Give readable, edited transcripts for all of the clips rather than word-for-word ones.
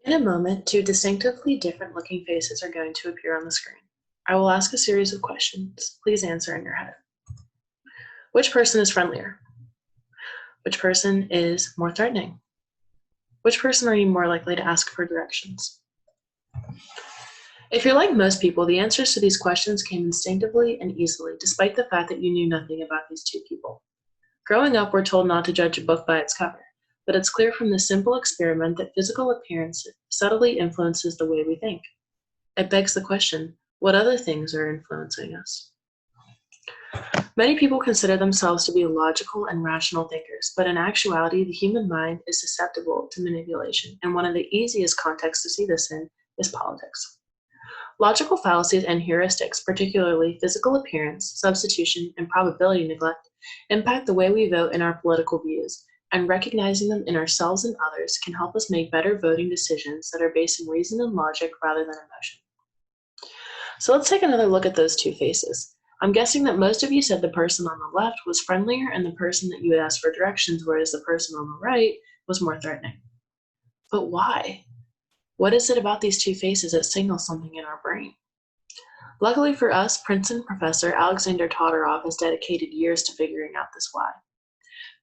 In a moment, two distinctively different looking faces are going to appear on the screen. I will ask a series of questions. Please answer in your head. Which person is friendlier? Which person is more threatening? Which person are you more likely to ask for directions? If you're like most people, the answers to these questions came instinctively and easily, despite the fact that you knew nothing about these two people. Growing up, we're told not to judge a book by its cover, but it's clear from this simple experiment that physical appearance subtly influences the way we think. It begs the question, what other things are influencing us? Many people consider themselves to be logical and rational thinkers, but in actuality, the human mind is susceptible to manipulation, and one of the easiest contexts to see this in is politics. Logical fallacies and heuristics, particularly physical appearance, substitution, and probability neglect, impact the way we vote in our political views, and recognizing them in ourselves and others can help us make better voting decisions that are based in reason and logic rather than emotion. So let's take another look at those two faces. I'm guessing that most of you said the person on the left was friendlier and the person that you had asked for directions, whereas the person on the right was more threatening. But why? What is it about these two faces that signals something in our brain? Luckily for us, Princeton professor Alexander Todorov has dedicated years to figuring out this why.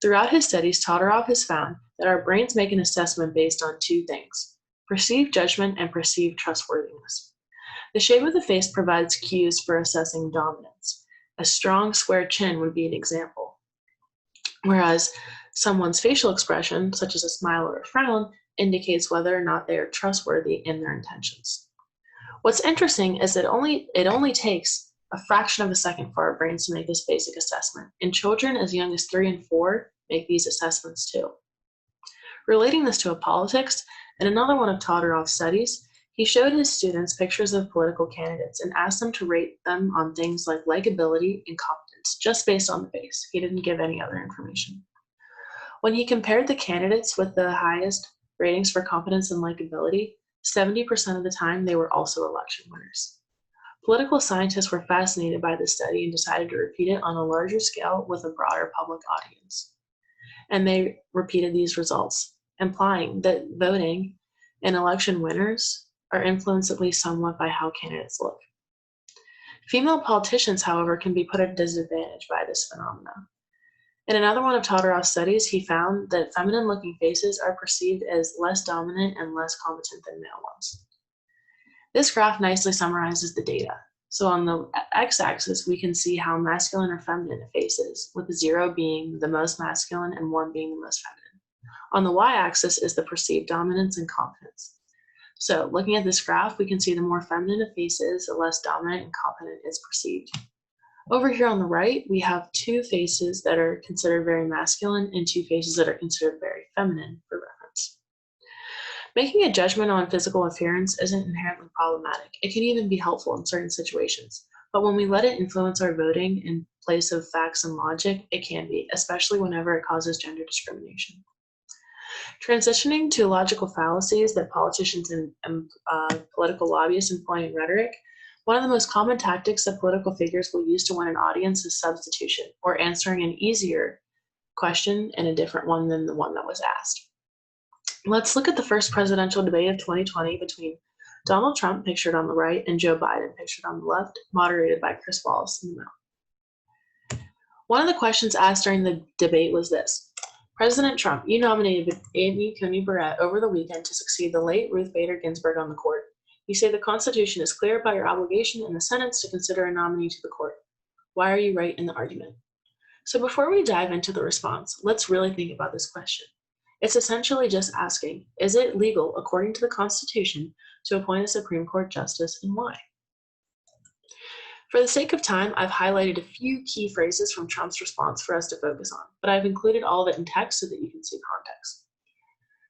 Throughout his studies, Todorov has found that our brains make an assessment based on two things: perceived judgment and perceived trustworthiness. The shape of the face provides cues for assessing dominance. A strong, square chin would be an example, whereas someone's facial expression, such as a smile or a frown, indicates whether or not they are trustworthy in their intentions. What's interesting is that it only takes a fraction of a second for our brains to make this basic assessment, and children as young as 3 and 4 make these assessments too. Relating this to a politics, in another one of Todorov's studies, he showed his students pictures of political candidates and asked them to rate them on things like likability and competence, just based on the face. He didn't give any other information. When he compared the candidates with the highest ratings for competence and likability, 70% of the time they were also election winners. Political scientists were fascinated by this study and decided to repeat it on a larger scale with a broader public audience. And they repeated these results, implying that voting and election winners are influenced at least somewhat by how candidates look. Female politicians, however, can be put at a disadvantage by this phenomenon. In another one of Todorov's studies, he found that feminine-looking faces are perceived as less dominant and less competent than male ones. This graph nicely summarizes the data. So on the x-axis, we can see how masculine or feminine a face is, with 0 being the most masculine and 1 being the most feminine. On the y-axis is the perceived dominance and competence. So looking at this graph, we can see the more feminine a face is, the less dominant and competent it's perceived. Over here on the right, we have two faces that are considered very masculine and two faces that are considered very feminine for reference. Making a judgment on physical appearance isn't inherently problematic. It can even be helpful in certain situations. But when we let it influence our voting in place of facts and logic, it can be, especially whenever it causes gender discrimination. Transitioning to logical fallacies that politicians and political lobbyists employ in rhetoric, one of the most common tactics that political figures will use to win an audience is substitution, or answering an easier question in a different one than the one that was asked. Let's look at the first presidential debate of 2020 between Donald Trump, pictured on the right, and Joe Biden, pictured on the left, moderated by Chris Wallace in the middle. One of the questions asked during the debate was this: President Trump, you nominated Amy Coney Barrett over the weekend to succeed the late Ruth Bader Ginsburg on the court. You say the Constitution is clear about your obligation in the Senate to consider a nominee to the court. Why are you right in the argument? So before we dive into the response, let's really think about this question. It's essentially just asking, is it legal, according to the Constitution, to appoint a Supreme Court justice, and why? For the sake of time, I've highlighted a few key phrases from Trump's response for us to focus on, but I've included all of it in text so that you can see context.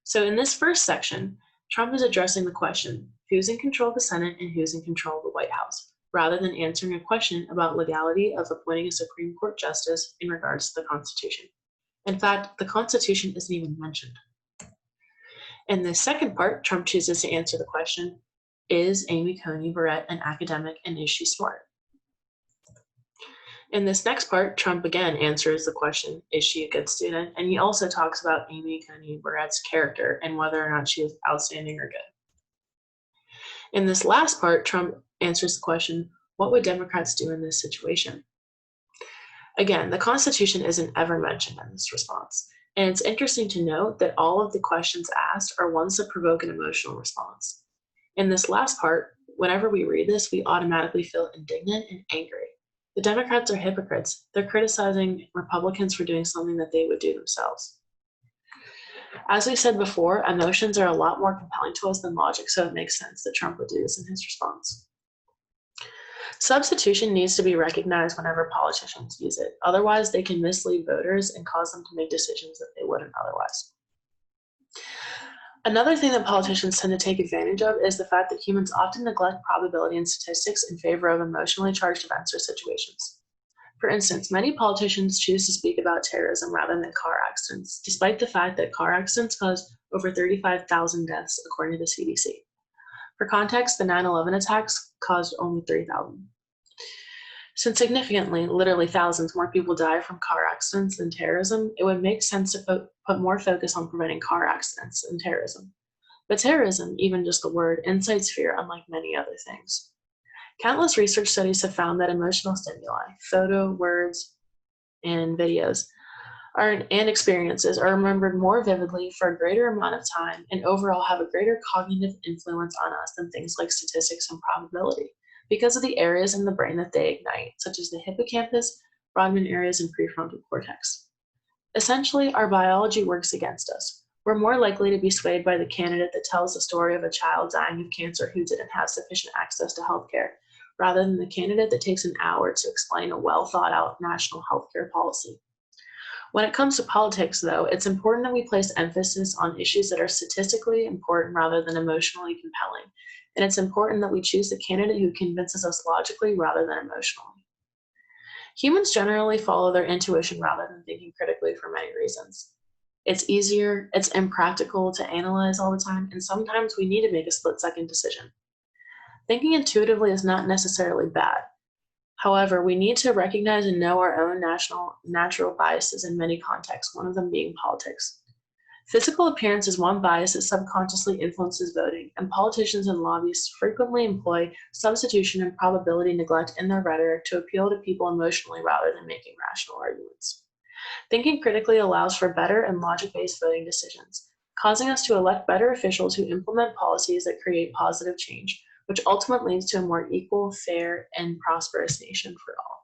So in this first section, Trump is addressing the question, who's in control of the Senate and who's in control of the White House, rather than answering a question about legality of appointing a Supreme Court justice in regards to the Constitution. In fact, the Constitution isn't even mentioned. In the second part, Trump chooses to answer the question, is Amy Coney Barrett an academic and is she smart? In this next part, Trump again answers the question, is she a good student? And he also talks about Amy Coney Barrett's character and whether or not she is outstanding or good. In this last part, Trump answers the question, what would Democrats do in this situation? Again, the Constitution isn't ever mentioned in this response, and it's interesting to note that all of the questions asked are ones that provoke an emotional response. In this last part, whenever we read this, we automatically feel indignant and angry. The Democrats are hypocrites. They're criticizing Republicans for doing something that they would do themselves. As we said before, emotions are a lot more compelling to us than logic, so it makes sense that Trump would do this in his response. Substitution needs to be recognized whenever politicians use it. Otherwise, they can mislead voters and cause them to make decisions that they wouldn't otherwise. Another thing that politicians tend to take advantage of is the fact that humans often neglect probability and statistics in favor of emotionally charged events or situations. For instance, many politicians choose to speak about terrorism rather than car accidents, despite the fact that car accidents cause over 35,000 deaths, according to the CDC. For context, the 9/11 attacks caused only 3,000. Since significantly, literally thousands more people die from car accidents than terrorism, it would make sense to put more focus on preventing car accidents than terrorism. But terrorism, even just the word, incites fear, unlike many other things. Countless research studies have found that emotional stimuli, photo, words, and videos, and experiences are remembered more vividly for a greater amount of time and overall have a greater cognitive influence on us than things like statistics and probability, because of the areas in the brain that they ignite, such as the hippocampus, Brodmann areas, and prefrontal cortex. Essentially, our biology works against us. We're more likely to be swayed by the candidate that tells the story of a child dying of cancer who didn't have sufficient access to healthcare, rather than the candidate that takes an hour to explain a well-thought-out national healthcare policy. When it comes to politics, though, it's important that we place emphasis on issues that are statistically important rather than emotionally compelling, and it's important that we choose the candidate who convinces us logically rather than emotionally. Humans generally follow their intuition rather than thinking critically for many reasons. It's easier, it's impractical to analyze all the time, and sometimes we need to make a split-second decision. Thinking intuitively is not necessarily bad. However, we need to recognize and know our own natural biases in many contexts, one of them being politics. Physical appearance is one bias that subconsciously influences voting, and politicians and lobbyists frequently employ substitution and probability neglect in their rhetoric to appeal to people emotionally rather than making rational arguments. Thinking critically allows for better and logic-based voting decisions, causing us to elect better officials who implement policies that create positive change, which ultimately leads to a more equal, fair, and prosperous nation for all.